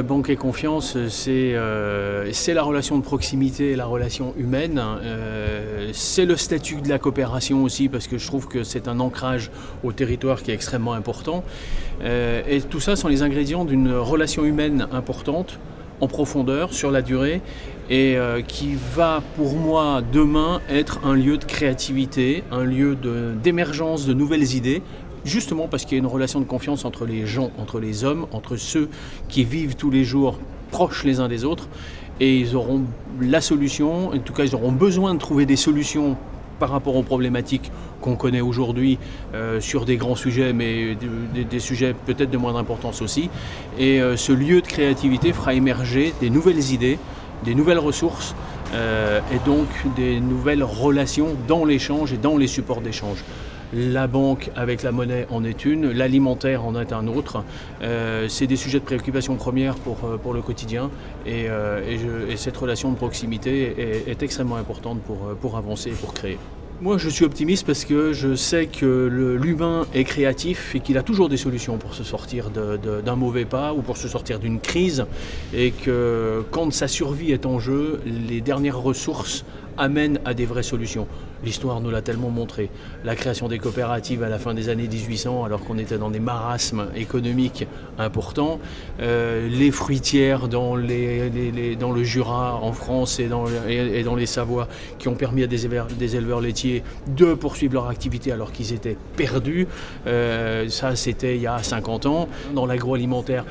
banque et confiance, c'est la relation de proximité et la relation humaine. C'est le statut de la coopération aussi, parce que je trouve que c'est un ancrage au territoire qui est extrêmement important. Et tout ça sont les ingrédients d'une relation humaine importante, en profondeur, sur la durée, et qui va pour moi demain être un lieu de créativité, un lieu d'émergence de nouvelles idées, justement parce qu'il y a une relation de confiance entre les gens, entre les hommes, entre ceux qui vivent tous les jours proches les uns des autres, et ils auront la solution, en tout cas ils auront besoin de trouver des solutions par rapport aux problématiques qu'on connaît aujourd'hui sur des grands sujets, mais des sujets peut-être de moindre importance aussi. Et ce lieu de créativité fera émerger des nouvelles idées, des nouvelles ressources et donc des nouvelles relations dans l'échange et dans les supports d'échange. La banque avec la monnaie en est une, l'alimentaire en est un autre. C'est des sujets de préoccupation première pour le quotidien et cette relation de proximité est extrêmement importante pour avancer et pour créer. Moi je suis optimiste parce que je sais que l'humain est créatif et qu'il a toujours des solutions pour se sortir d'un mauvais pas ou pour se sortir d'une crise, et que quand sa survie est en jeu, les dernières ressources amènent à des vraies solutions. L'histoire nous l'a tellement montré. La création des coopératives à la fin des années 1800, alors qu'on était dans des marasmes économiques importants, les fruitières dans le Jura en France et dans les Savoies, qui ont permis à des éleveurs laitiers de poursuivre leur activité alors qu'ils étaient perdus. Ça, c'était il y a 50 ans. Dans l'agroalimentaire,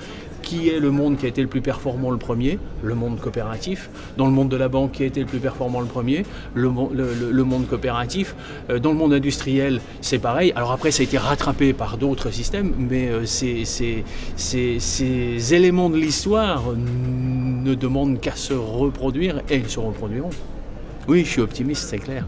qui est le monde qui a été le plus performant le premier? Le monde coopératif. Dans le monde de la banque, qui a été le plus performant le premier? Le monde coopératif. Dans le monde industriel, c'est pareil. Alors après, ça a été rattrapé par d'autres systèmes, mais ces éléments de l'histoire ne demandent qu'à se reproduire, et ils se reproduiront. Oui, je suis optimiste, c'est clair.